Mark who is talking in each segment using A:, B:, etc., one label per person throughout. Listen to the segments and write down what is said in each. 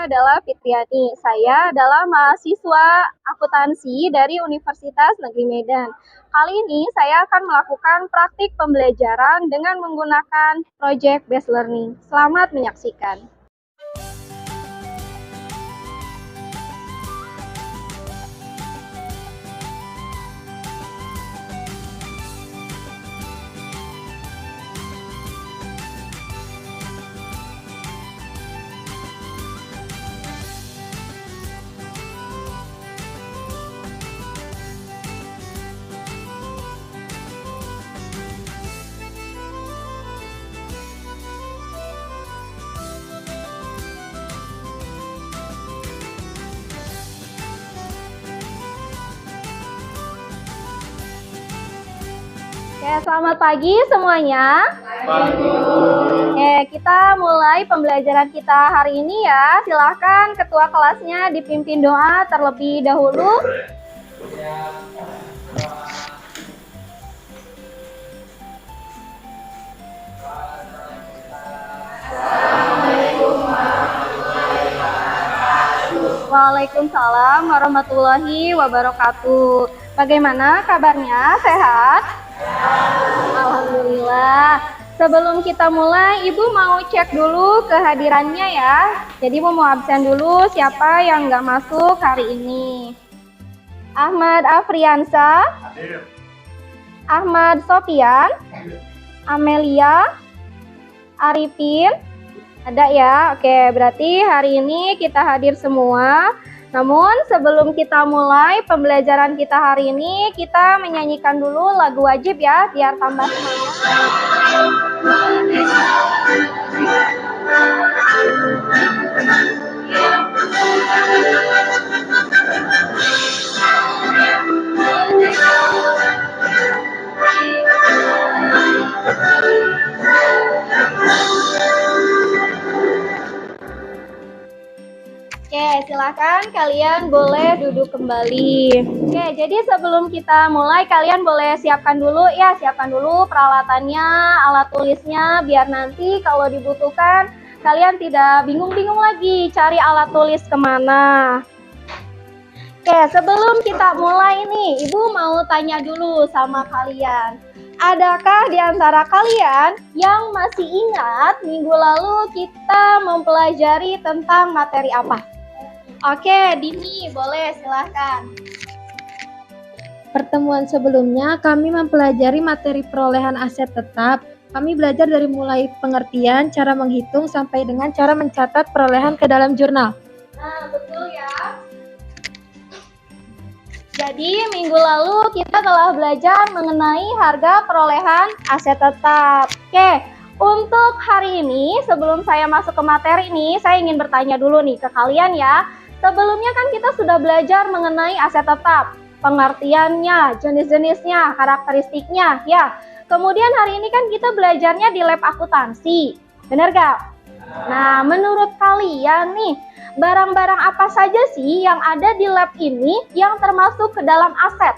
A: adalah Fitriani. Saya adalah mahasiswa akuntansi dari Universitas Negeri Medan. Kali ini saya akan melakukan praktik pembelajaran dengan menggunakan project based learning. Selamat menyaksikan. Oke, selamat pagi semuanya. Oke, kita mulai pembelajaran kita hari ini ya. Silahkan ketua kelasnya dipimpin doa terlebih dahulu. Waalaikumsalam warahmatullahi wabarakatuh. Bagaimana kabarnya? Sehat? Alhamdulillah. Sebelum kita mulai, Ibu mau cek dulu kehadirannya ya. Jadi Ibu mau absen dulu siapa yang nggak masuk hari ini. Ahmad Afriansa, Ahmad Sofian, Amelia, Arifin, ada ya? Oke, berarti hari ini kita hadir semua. Namun sebelum kita mulai pembelajaran kita hari ini, kita menyanyikan dulu lagu wajib ya, biar tambah Oke, silakan kalian boleh duduk kembali. Oke, jadi sebelum kita mulai, kalian boleh siapkan dulu peralatannya, alat tulisnya, biar nanti kalau dibutuhkan, kalian tidak bingung-bingung lagi cari alat tulis kemana. Oke, sebelum kita mulai nih, Ibu mau tanya dulu sama kalian. Adakah di antara kalian yang masih ingat minggu lalu kita mempelajari tentang materi apa? Oke, Dini, boleh silahkan.
B: Pertemuan sebelumnya kami mempelajari materi perolehan aset tetap. Kami belajar dari mulai pengertian, cara menghitung, sampai dengan cara mencatat perolehan ke dalam jurnal.
A: Nah, betul ya. Jadi, minggu lalu kita telah belajar mengenai harga perolehan aset tetap. Oke, untuk hari ini, sebelum saya masuk ke materi ini, saya ingin bertanya dulu nih ke kalian ya. Sebelumnya kan kita sudah belajar mengenai aset tetap, pengertiannya, jenis-jenisnya, karakteristiknya, ya. Kemudian hari ini kan kita belajarnya di lab akuntansi, benar gak? Nah, menurut kalian nih, barang-barang apa saja sih yang ada di lab ini yang termasuk ke dalam aset?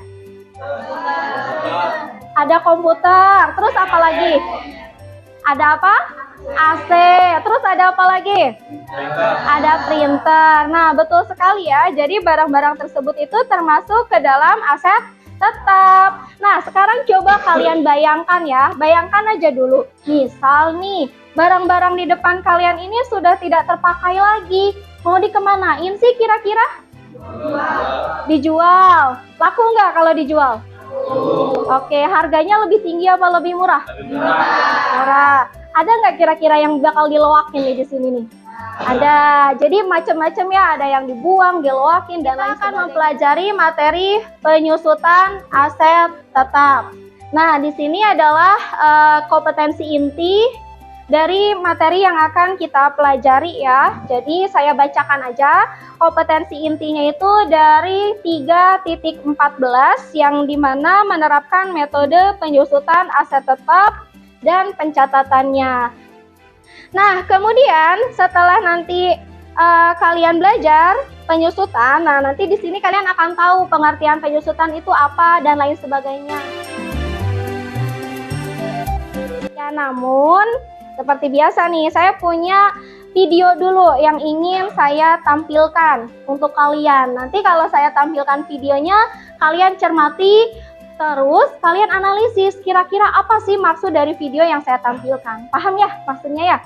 A: Ada komputer, terus apa lagi? Ada apa? AC, terus ada apa lagi? Ada printer. Nah, betul sekali ya. Jadi barang-barang tersebut itu termasuk ke dalam aset tetap. Nah, sekarang coba kalian bayangkan ya. Bayangkan aja dulu. Misal nih, barang-barang di depan kalian ini sudah tidak terpakai lagi. Mau dikemanain sih kira-kira? Dijual. Laku nggak kalau dijual? Oke, harganya lebih tinggi apa lebih murah? Murah. Ada nggak kira-kira yang bakal diloakin nih di sini nih? Ada. Jadi macam-macam ya, ada yang dibuang, diloakin, dan lain sebagainya. Kita akan mempelajari materi penyusutan aset tetap. Nah, di sini adalah kompetensi inti dari materi yang akan kita pelajari ya. Jadi saya bacakan aja. Kompetensi intinya itu dari 3.14 yang dimana menerapkan metode penyusutan aset tetap dan pencatatannya. Nah, kemudian setelah nanti kalian belajar penyusutan, nah nanti di sini kalian akan tahu pengertian penyusutan itu apa dan lain sebagainya. Ya, namun seperti biasa nih, saya punya video dulu yang ingin saya tampilkan untuk kalian. Nanti kalau saya tampilkan videonya, kalian cermati, terus kalian analisis kira-kira apa sih maksud dari video yang saya tampilkan. Paham ya maksudnya ya?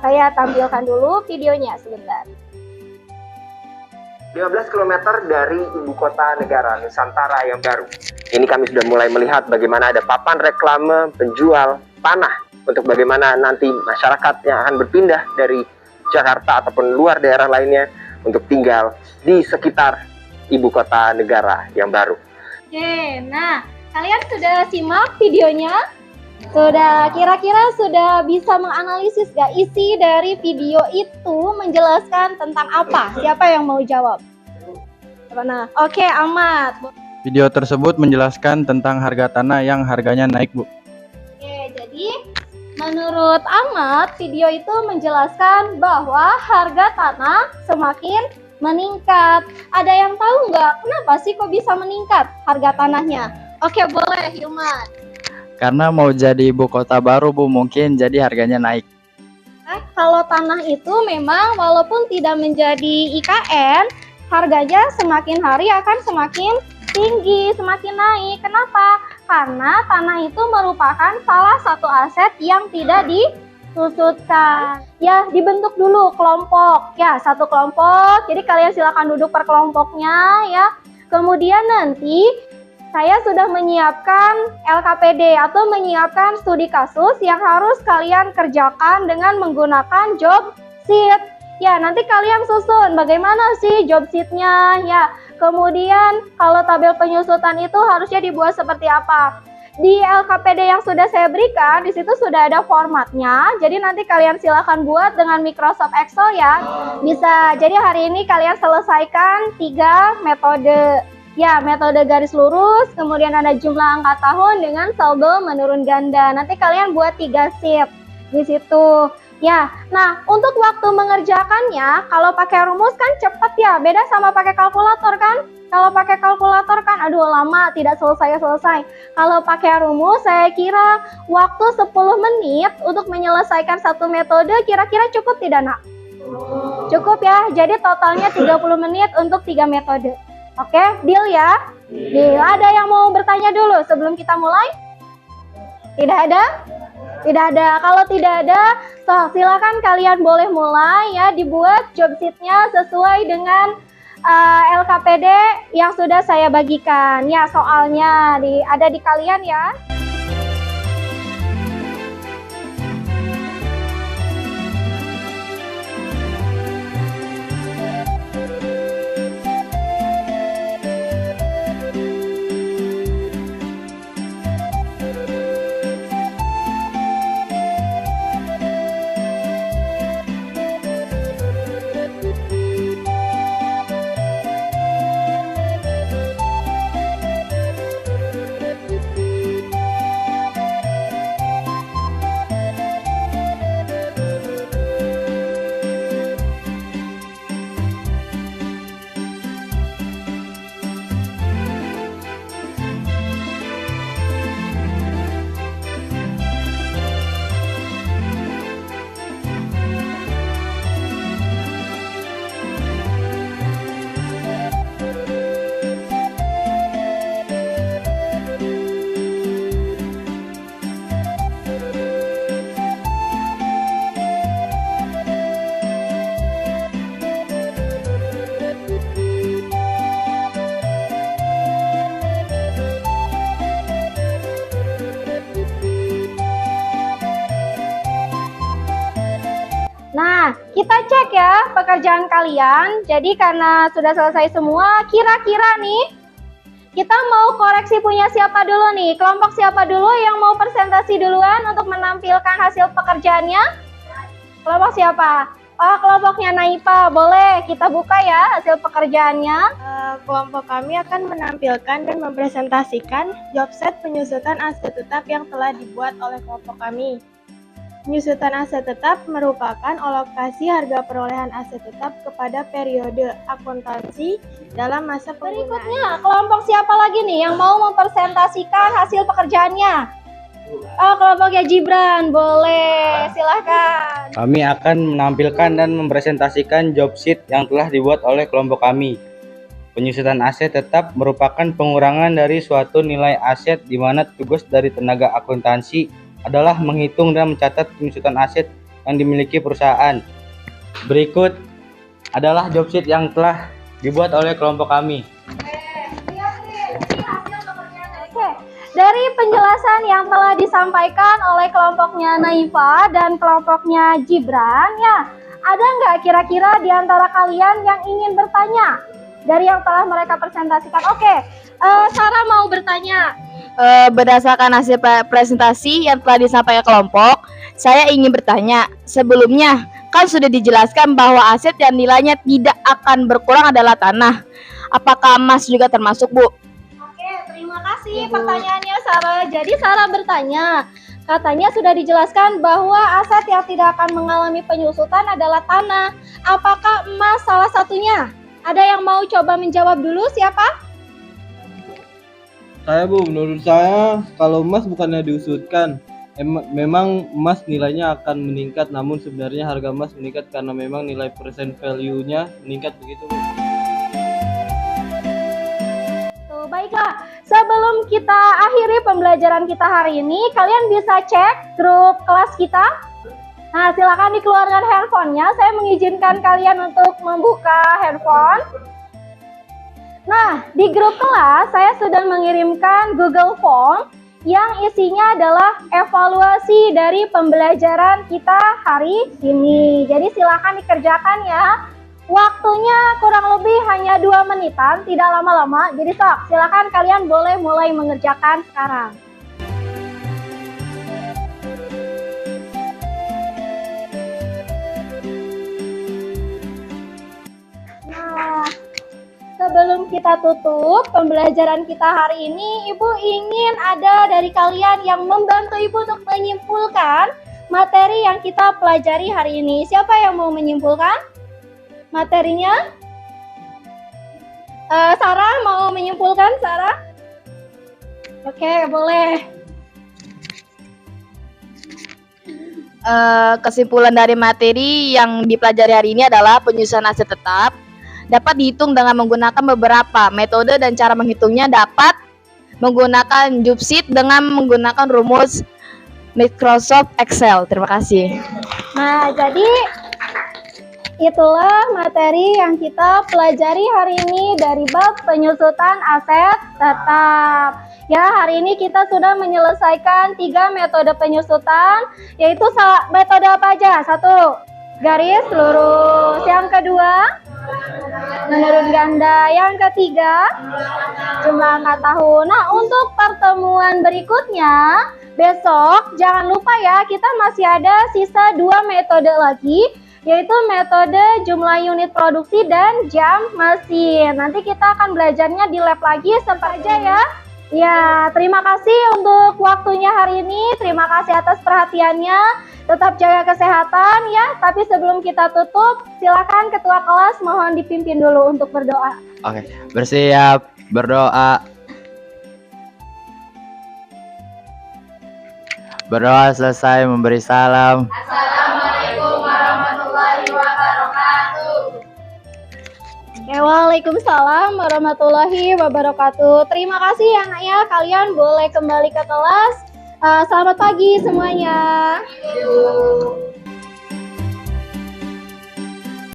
A: Saya tampilkan dulu videonya sebentar.
C: 15 km dari ibu kota negara Nusantara yang baru. Ini kami sudah mulai melihat bagaimana ada papan reklame penjual tanah untuk bagaimana nanti masyarakat yang akan berpindah dari Jakarta ataupun luar daerah lainnya untuk tinggal di sekitar ibu kota negara yang baru.
A: Oke, nah kalian sudah simak videonya? Sudah kira-kira sudah bisa menganalisis gak isi dari video itu menjelaskan tentang apa? Siapa yang mau jawab? Nah, oke, Ahmad.
D: Video tersebut menjelaskan tentang harga tanah yang harganya naik, Bu.
A: Oke, jadi menurut Ahmad, video itu menjelaskan bahwa harga tanah semakin meningkat. Ada yang tahu nggak kenapa sih kok bisa meningkat harga tanahnya? Oke, boleh, Hilman.
D: Karena mau jadi ibu kota baru, Bu, mungkin jadi harganya naik.
A: Kalau tanah itu memang walaupun tidak menjadi IKN, harganya semakin hari akan semakin tinggi, semakin naik. Kenapa? Karena tanah itu merupakan salah satu aset yang tidak disusutkan. Ya, dibentuk dulu kelompok. Ya, satu kelompok. Jadi kalian silakan duduk per kelompoknya ya. Kemudian nanti saya sudah menyiapkan LKPD atau menyiapkan studi kasus yang harus kalian kerjakan dengan menggunakan job sheet. Ya, nanti kalian susun bagaimana sih job sheet-nya ya. Kemudian kalau tabel penyusutan itu harusnya dibuat seperti apa. Di LKPD yang sudah saya berikan, di situ sudah ada formatnya. Jadi nanti kalian silakan buat dengan Microsoft Excel ya. Bisa. Jadi hari ini kalian selesaikan 3 metode. Ya, metode garis lurus, kemudian ada jumlah angka tahun dengan saldo menurun ganda. Nanti kalian buat 3 sheet di situ. Ya, nah untuk waktu mengerjakannya, kalau pakai rumus kan cepet ya, beda sama pakai kalkulator kan? Kalau pakai kalkulator kan, aduh lama, tidak selesai-selesai. Kalau pakai rumus, saya kira waktu 10 menit untuk menyelesaikan satu metode, kira-kira cukup tidak, Nak? Cukup ya, jadi totalnya 30 menit untuk 3 metode. Oke, deal ya? Deal. Ada yang mau bertanya dulu sebelum kita mulai? Tidak ada? Tidak ada. Kalau tidak ada, silakan kalian boleh mulai ya, dibuat job sheet-nya sesuai dengan LKPD yang sudah saya bagikan. Ya, soalnya ada di kalian ya. Nah, kita cek ya pekerjaan kalian. Jadi karena sudah selesai semua, kira-kira nih kita mau koreksi punya siapa dulu nih? Kelompok siapa dulu yang mau presentasi duluan untuk menampilkan hasil pekerjaannya? Kelompok siapa? Oh, kelompoknya Naipa. Boleh kita buka ya hasil pekerjaannya.
B: Kelompok kami akan menampilkan dan mempresentasikan job set penyusutan aset tetap yang telah dibuat oleh kelompok kami. Penyusutan aset tetap merupakan alokasi harga perolehan aset tetap kepada periode akuntansi dalam masa penggunaan.
A: Berikutnya, kelompok siapa lagi nih yang mau mempresentasikan hasil pekerjaannya? Oh, kelompoknya Gibran, boleh, silahkan.
E: Kami akan menampilkan dan mempresentasikan job sheet yang telah dibuat oleh kelompok kami. Penyusutan aset tetap merupakan pengurangan dari suatu nilai aset di mana tugas dari tenaga akuntansi adalah menghitung dan mencatat penyusutan aset yang dimiliki perusahaan. Berikut adalah job sheet yang telah dibuat oleh kelompok kami.
A: Oke, dari penjelasan yang telah disampaikan oleh kelompoknya Naifa dan kelompoknya Gibran, ya, ada nggak kira-kira di antara kalian yang ingin bertanya dari yang telah mereka presentasikan? Oke, Sarah mau bertanya.
F: Berdasarkan hasil presentasi yang telah disampaikan kelompok, saya ingin bertanya, sebelumnya kan sudah dijelaskan bahwa aset yang nilainya tidak akan berkurang adalah tanah. Apakah emas juga termasuk, Bu?
A: Oke, terima kasih pertanyaannya Sarah. Jadi Sarah bertanya, katanya sudah dijelaskan bahwa aset yang tidak akan mengalami penyusutan adalah tanah. Apakah emas salah satunya? Ada yang mau coba menjawab dulu, siapa?
G: Saya, Bu, menurut saya kalau emas bukannya diusutkan, memang emas nilainya akan meningkat, namun sebenarnya harga emas meningkat karena memang nilai present value-nya meningkat, begitu, Bu.
A: Tuh, baiklah, sebelum kita akhiri pembelajaran kita hari ini, kalian bisa cek grup kelas kita. Nah, silakan dikeluarkan handphonenya. Saya mengizinkan kalian untuk membuka handphone. Nah, di grup kelas saya sudah mengirimkan Google Form yang isinya adalah evaluasi dari pembelajaran kita hari ini. Jadi silakan dikerjakan ya. Waktunya kurang lebih hanya 2 menitan, tidak lama-lama. Jadi sok, silakan kalian boleh mulai mengerjakan sekarang. Nah, sebelum kita tutup pembelajaran kita hari ini, Ibu ingin ada dari kalian yang membantu Ibu untuk menyimpulkan materi yang kita pelajari hari ini. Siapa yang mau menyimpulkan materinya? Sarah mau menyimpulkan, Sarah? Oke, boleh.
F: Kesimpulan dari materi yang dipelajari hari ini adalah penyusunan aset tetap dapat dihitung dengan menggunakan beberapa metode dan cara menghitungnya dapat menggunakan job sheet dengan menggunakan rumus Microsoft Excel. Terima kasih.
A: Nah, jadi itulah materi yang kita pelajari hari ini dari bab penyusutan aset tetap. Ya, hari ini kita sudah menyelesaikan 3 metode penyusutan, yaitu metode apa aja? 1, garis lurus. Yang kedua, menurun ganda. Yang ketiga, jumlah angka tahun. Nah, untuk pertemuan berikutnya, besok jangan lupa ya, kita masih ada sisa 2 metode lagi, yaitu metode jumlah unit produksi dan jam mesin. Nanti kita akan belajarnya di lab lagi, sampai aja ya. Ya, terima kasih untuk waktunya hari ini. Terima kasih atas perhatiannya. Tetap jaga kesehatan ya. Tapi sebelum kita tutup, silakan ketua kelas mohon dipimpin dulu untuk berdoa.
D: Oke, bersiap berdoa. Berdoa selesai memberi salam.
A: Assalamualaikum warahmatullahi wabarakatuh. Waalaikumsalam warahmatullahi wabarakatuh. Terima kasih anak ya, kalian boleh kembali ke kelas. Selamat pagi semuanya.